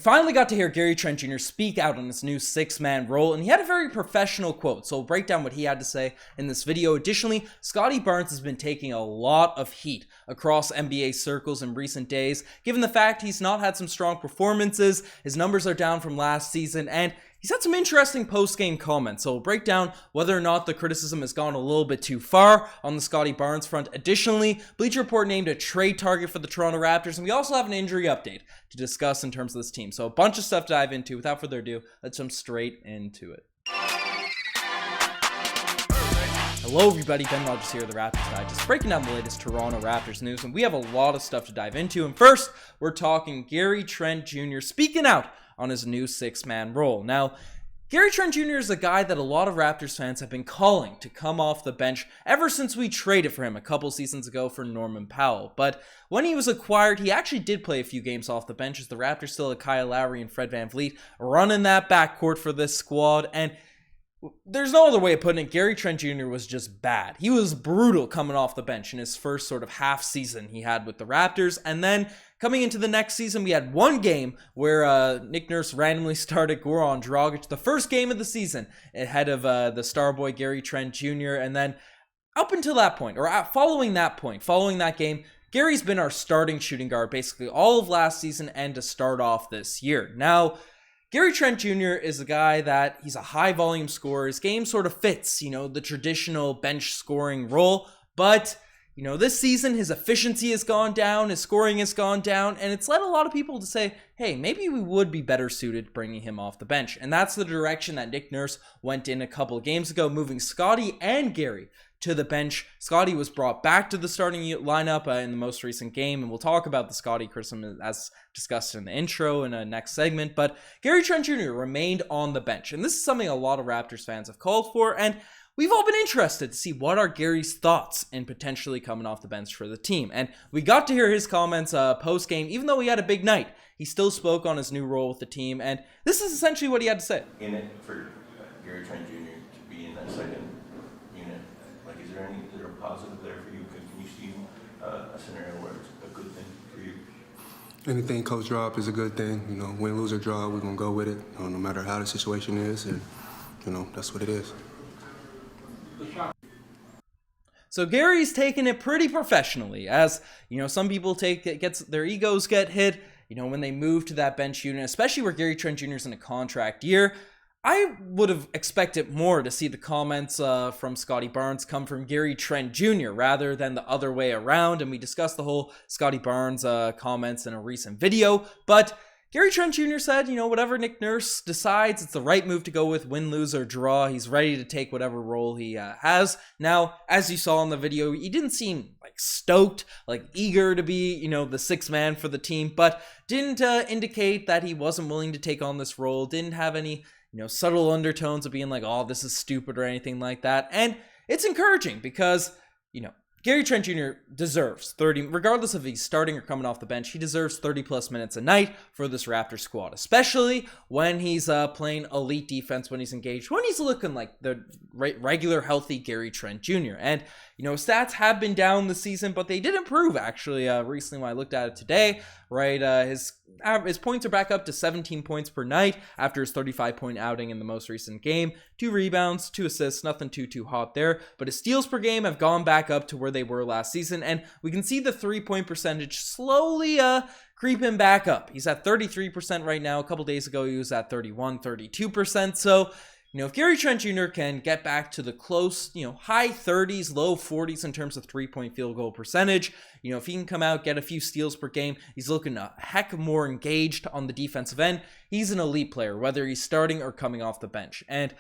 finally got to hear Gary Trent Jr. speak out on his new six-man role, and he had a very professional quote, so we'll break down what he had to say in this video. Additionally, Scottie Barnes has been taking a lot of heat across NBA circles in recent days, given the fact he's not had some strong performances, his numbers are down from last season, and he's had some interesting post-game comments, so we'll break down whether or not the criticism has gone a little bit too far on the Scottie Barnes front. Additionally, Bleacher Report named a trade target for the Toronto Raptors, and we also have an injury update to discuss in terms of this team. So a bunch of stuff to dive into. Without further ado, let's jump straight into it. Hello everybody, Ben Rogers here, the Raptors Guy, just breaking down the latest Toronto Raptors news, and we have a lot of stuff to dive into. And first, we're talking Gary Trent Jr. speaking out on his new six-man role. Now, Gary Trent Jr. is a guy that a lot of Raptors fans have been calling to come off the bench ever since we traded for him a couple seasons ago for Norman Powell. But when he was acquired, he actually did play a few games off the bench as the Raptors still had Kyle Lowry and Fred VanVleet running that backcourt for this squad, and there's no other way of putting it. Gary Trent Jr. was just bad. He was brutal coming off the bench in his first sort of half season he had with the Raptors. And then coming into the next season, we had one game where Nick Nurse randomly started Goran Dragic, the first game of the season, ahead of the star boy Gary Trent Jr. And then up until that point, or following that game, Gary's been our starting shooting guard basically all of last season and to start off this year. Now, Gary Trent Jr. is a guy that he's a high volume scorer. His game sort of fits, the traditional bench scoring role. But, this season his efficiency has gone down, his scoring has gone down, and it's led a lot of people to say, hey, maybe we would be better suited bringing him off the bench. And that's the direction that Nick Nurse went in a couple of games ago, moving Scottie and Gary to the bench. Scottie was brought back to the starting lineup in the most recent game, and we'll talk about the Scottie criticism as discussed in the intro in a next segment. But Gary Trent Jr. remained on the bench, and this is something a lot of Raptors fans have called for, and we've all been interested to see what are Gary's thoughts in potentially coming off the bench for the team. And we got to hear his comments post-game. Even though he had a big night, he still spoke on his new role with the team, and this is essentially what he had to say. In it for Gary Trent Jr. to be in that second unit, is there a positive there for you? Can you see a scenario where it's a good thing for you? Anything coach drop is a good thing. Win, lose, or draw, we're going to go with it, no matter how the situation is, and, that's what it is. So Gary's taking it pretty professionally, as, some people their egos get hit, when they move to that bench unit, especially where Gary Trent Jr. is in a contract year. I would have expected more to see the comments from Scottie Barnes come from Gary Trent Jr. rather than the other way around, and we discussed the whole Scottie Barnes comments in a recent video, but Gary Trent Jr. said, whatever Nick Nurse decides, it's the right move to go with, win, lose, or draw. He's ready to take whatever role he has. Now, as you saw in the video, he didn't seem stoked, eager to be, the sixth man for the team, but didn't indicate that he wasn't willing to take on this role, didn't have any subtle undertones of being like, oh, this is stupid or anything like that. And it's encouraging because, Gary Trent Jr. deserves 30, regardless if he's starting or coming off the bench, he deserves 30 plus minutes a night for this Raptor squad, especially when he's playing elite defense, when he's engaged, when he's looking like the regular healthy Gary Trent Jr. And, stats have been down this season, but they did improve actually recently when I looked at it today, right? His points are back up to 17 points per night after his 35-point outing in the most recent game. 2 rebounds, 2 assists, nothing too hot there. But his steals per game have gone back up to where they were last season, and we can see the 3-point percentage slowly creeping back up. He's at 33% right now. A couple days ago, he was at 32%. So, if Gary Trent Jr. can get back to the close, high 30s, low 40s in terms of 3-point field goal percentage, if he can come out, get a few steals per game, he's looking a heck more engaged on the defensive end. He's an elite player, whether he's starting or coming off the bench. And,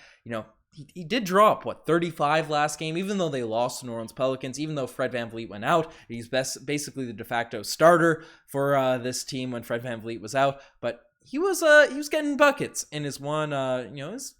he did drop, 35 last game, even though they lost to New Orleans Pelicans, even though Fred VanVleet went out. He's basically the de facto starter for this team when Fred VanVleet was out. But he was getting buckets in his his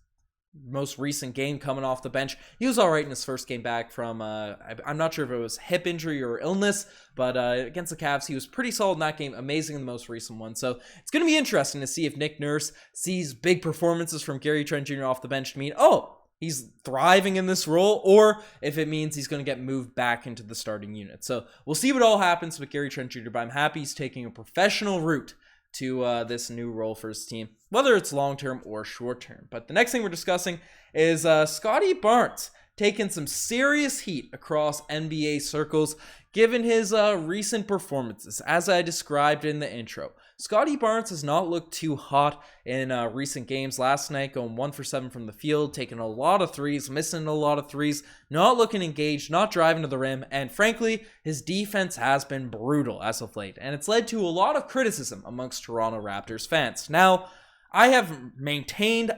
most recent game coming off the bench. He was all right in his first game back from, I'm not sure if it was hip injury or illness, but against the Cavs, he was pretty solid in that game, amazing in the most recent one. So it's going to be interesting to see if Nick Nurse sees big performances from Gary Trent Jr. off the bench to mean, oh, he's thriving in this role, or if it means he's going to get moved back into the starting unit. So we'll see what all happens with Gary Trent Jr., but I'm happy he's taking a professional route to this new role for his team, whether it's long-term or short-term. But the next thing we're discussing is Scottie Barnes taking some serious heat across NBA circles given his recent performances. As I described in the intro, Scottie Barnes has not looked too hot in recent games. Last night, going 1 for 7 from the field, taking a lot of threes, missing a lot of threes, not looking engaged, not driving to the rim, and frankly, his defense has been brutal as of late, and it's led to a lot of criticism amongst Toronto Raptors fans. Now, I have remained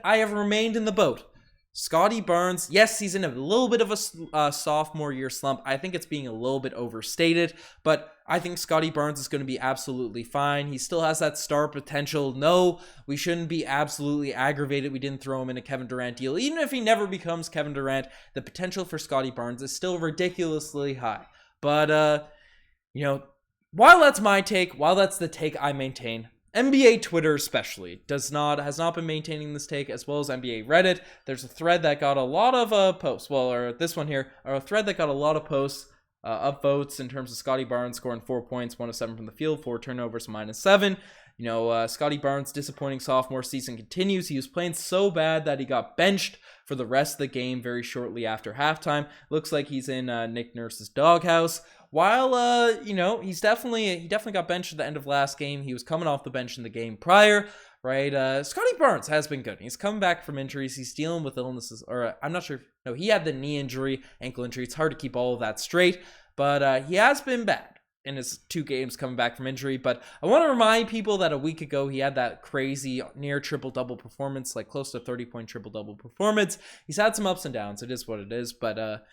in the boat. Scottie Barnes, yes, he's in a little bit of a sophomore year slump. I think it's being a little bit overstated, but I think Scottie Barnes is going to be absolutely fine. He still has that star potential. No, we shouldn't be absolutely aggravated we didn't throw him in a Kevin Durant deal. Even if he never becomes Kevin Durant, the potential for Scottie Barnes is still ridiculously high. But, while that's my take, while that's the take I maintain, NBA Twitter especially has not been maintaining this take, as well as NBA Reddit. There's a thread that got a lot of posts. Well, or this one here, or a thread that got a lot of posts, upvotes in terms of Scottie Barnes scoring 4 points, 1 of 7 from the field, 4 turnovers, -7. Scottie Barnes' disappointing sophomore season continues. He was playing so bad that he got benched for the rest of the game very shortly after halftime. Looks like he's in Nick Nurse's doghouse. While, he definitely got benched at the end of last game. He was coming off the bench in the game prior, right? Scottie Barnes has been good. He's come back from injuries. He's dealing with illnesses, or I'm not sure. No, he had the knee injury, ankle injury. It's hard to keep all of that straight, but he has been bad in his 2 games coming back from injury. But I want to remind people that a week ago, he had that crazy near triple-double performance, like close to 30-point triple-double performance. He's had some ups and downs. It is what it is, but,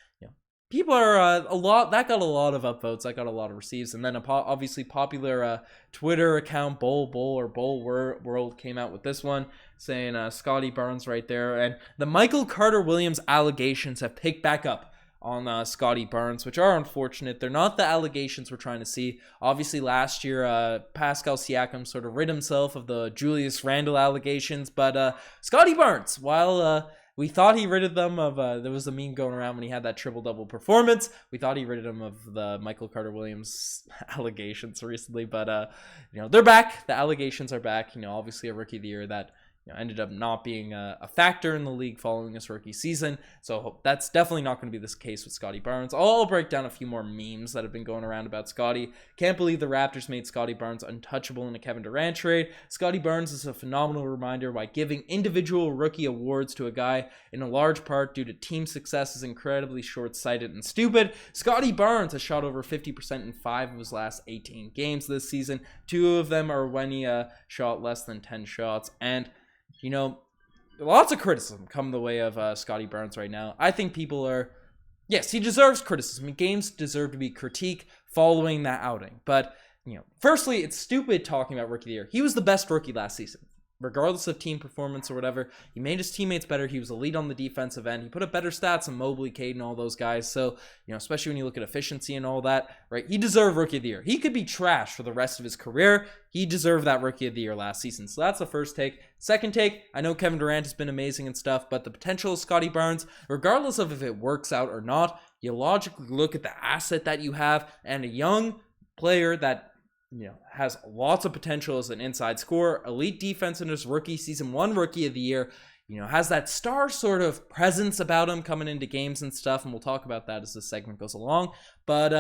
people are that got a lot of upvotes, that got a lot of receives, and then obviously popular Twitter account Bull World came out with this one saying Scottie Barnes right there, and the Michael Carter Williams allegations have picked back up on Scottie Barnes, which are unfortunate. They're not the allegations we're trying to see. Obviously, last year, Pascal Siakam sort of rid himself of the Julius Randle allegations, but Scottie Barnes, while we thought he ridded them of, there was a meme going around when he had that triple-double performance. We thought he ridded him of the Michael Carter Williams allegations recently, but, they're back. The allegations are back. Obviously a Rookie of the Year that ended up not being a factor in the league following his rookie season. So that's definitely not going to be the case with Scottie Barnes. I'll break down a few more memes that have been going around about Scottie. Can't believe the Raptors made Scottie Barnes untouchable in a Kevin Durant trade. Scottie Barnes is a phenomenal reminder why giving individual rookie awards to a guy in a large part due to team success is incredibly short-sighted and stupid. Scottie Barnes has shot over 50% in 5 of his last 18 games this season. 2 of them are when he shot less than 10 shots. And lots of criticism come the way of Scottie Barnes right now. I think people are, yes, he deserves criticism. Games deserve to be critiqued following that outing. But, firstly, it's stupid talking about Rookie of the Year. He was the best rookie last season. Regardless of team performance or whatever, he made his teammates better. He was a lead on the defensive end. He put up better stats than Mobley, Cade, and all those guys. So, especially when you look at efficiency and all that, right? He deserved Rookie of the Year. He could be trash for the rest of his career. He deserved that Rookie of the Year last season. So that's the first take. Second take, I know Kevin Durant has been amazing and stuff, but the potential of Scottie Barnes, regardless of if it works out or not, you logically look at the asset that you have and a young player that has lots of potential as an inside scorer, elite defense in his rookie season, 1 Rookie of the Year, has that star sort of presence about him coming into games and stuff, and we'll talk about that as this segment goes along, but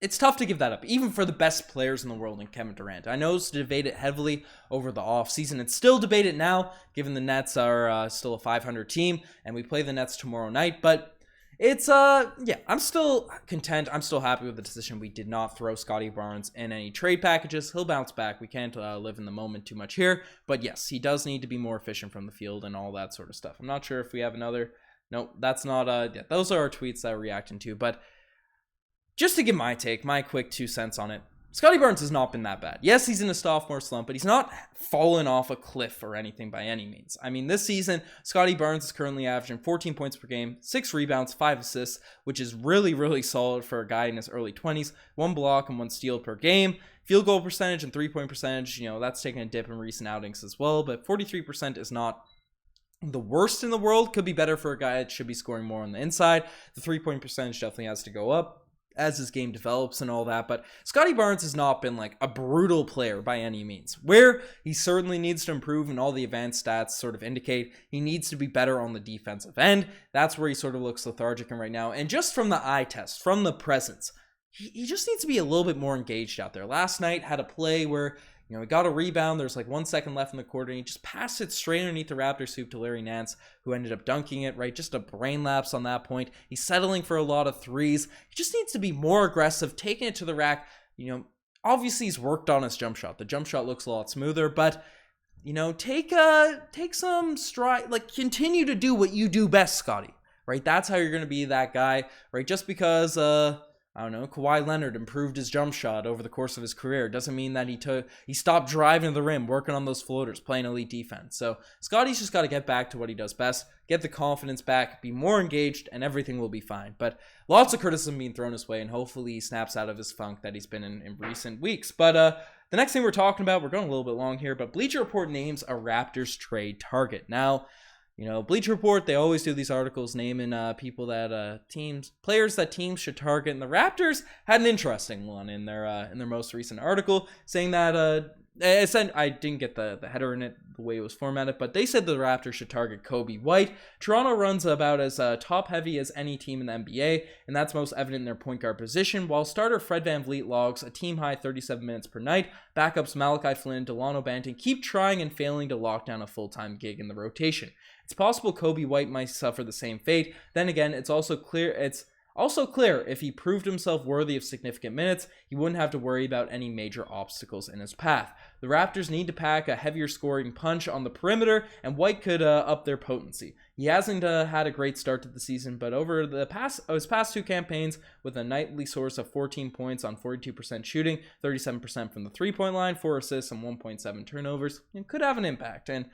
it's tough to give that up, even for the best players in the world in Kevin Durant. I know it's debated heavily over the offseason. It's still debated now, given the Nets are still a 500 team, and we play the Nets tomorrow night, but it's, I'm still content. I'm still happy with the decision. We did not throw Scottie Barnes in any trade packages. He'll bounce back. We can't live in the moment too much here. But yes, he does need to be more efficient from the field and all that sort of stuff. I'm not sure if we have another. No, that's not, those are our tweets that we're reacting to. But just to give my take, my quick 2 cents on it, Scottie Barnes has not been that bad. Yes, he's in a sophomore slump, but he's not fallen off a cliff or anything by any means. I mean, this season, Scottie Barnes is currently averaging 14 points per game, 6 rebounds, 5 assists, which is really, really solid for a guy in his early 20s, 1 block and 1 steal per game. Field goal percentage and 3-point percentage, that's taken a dip in recent outings as well, but 43% is not the worst in the world. Could be better for a guy that should be scoring more on the inside. The 3-point percentage definitely has to go up. as his game develops and all that. But Scottie Barnes has not been like a brutal player by any means. Where he certainly needs to improve, and all the advanced stats sort of indicate he needs to be better on the defensive end. That's where he sort of looks lethargic in right now. And just from the eye test, from the presence, he just needs to be a little bit more engaged out there. Last night had a play where, he got a rebound. There's like 1 second left in the quarter, and he just passed it straight underneath the Raptors hoop to Larry Nance, who ended up dunking it, right? Just a brain lapse on that point. He's settling for a lot of threes. He just needs to be more aggressive, taking it to the rack. Obviously he's worked on his jump shot. The jump shot looks a lot smoother, but take some stride, like continue to do what you do best, Scottie, right? That's how you're going to be that guy, right? Just because, Kawhi Leonard improved his jump shot over the course of his career doesn't mean that he stopped driving to the rim, working on those floaters, playing elite defense. So Scottie's just got to get back to what he does best, get the confidence back, be more engaged, and everything will be fine. But lots of criticism being thrown his way, and hopefully he snaps out of his funk that he's been in recent weeks. But the next thing we're talking about, we're going a little bit long here, but Bleacher Report names a Raptors trade target. Now, Bleacher Report, they always do these articles naming people that players that teams should target. And the Raptors had an interesting one in their most recent article, saying that I didn't get the header in it the way it was formatted, but they said the Raptors should target Kobe White. Toronto runs about as top heavy as any team in the NBA, and that's most evident in their point guard position, while starter Fred VanVleet logs a team high 37 minutes per night. Backups Malachi Flynn, Delano Banton keep trying and failing to lock down a full-time gig in the rotation. It's possible Kobe White might suffer the same fate. Then again, it's also clear if he proved himself worthy of significant minutes, he wouldn't have to worry about any major obstacles in his path. The Raptors need to pack a heavier scoring punch on the perimeter, and White could up their potency. He hasn't had a great start to the season, but over his past two campaigns, with a nightly source of 14 points on 42% shooting, 37% from the three-point line, 4 assists, and 1.7 turnovers, it could have an impact. And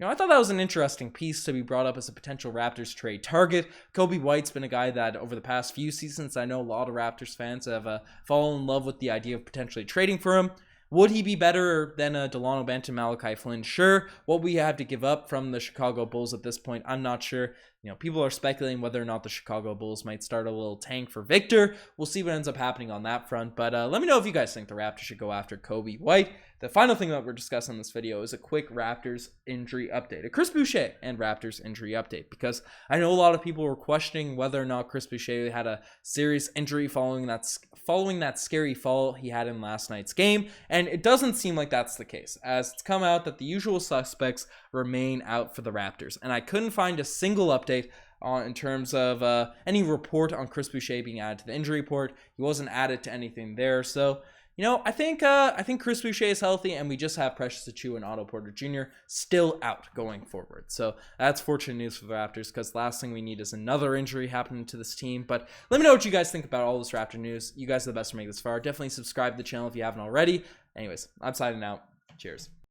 I thought that was an interesting piece to be brought up as a potential Raptors trade target. Kobe White's been a guy that over the past few seasons, I know a lot of Raptors fans have fallen in love with the idea of potentially trading for him. Would he be better than Delano Banton, Malachi Flynn? Sure. What we have to give up from the Chicago Bulls at this point, I'm not sure. People are speculating whether or not the Chicago Bulls might start a little tank for Victor. We'll see what ends up happening on that front. But let me know if you guys think the Raptors should go after Kobe White. The final thing that we're discussing in this video is a quick Raptors injury update. A Chris Boucher and Raptors injury update. Because I know a lot of people were questioning whether or not Chris Boucher had a serious injury following that scary fall he had in last night's game. And it doesn't seem like that's the case, as it's come out that the usual suspects remain out for the Raptors. And I couldn't find a single update in terms of any report on Chris Boucher being added to the injury report. He wasn't added to anything there. So, I think Chris Boucher is healthy, and we just have Precious Achiuwa and Otto Porter Jr. still out going forward. So that's fortunate news for the Raptors, because last thing we need is another injury happening to this team. But let me know what you guys think about all this Raptor news. You guys are the best to make this far. Definitely subscribe to the channel if you haven't already. Anyways, I'm signing out. Cheers.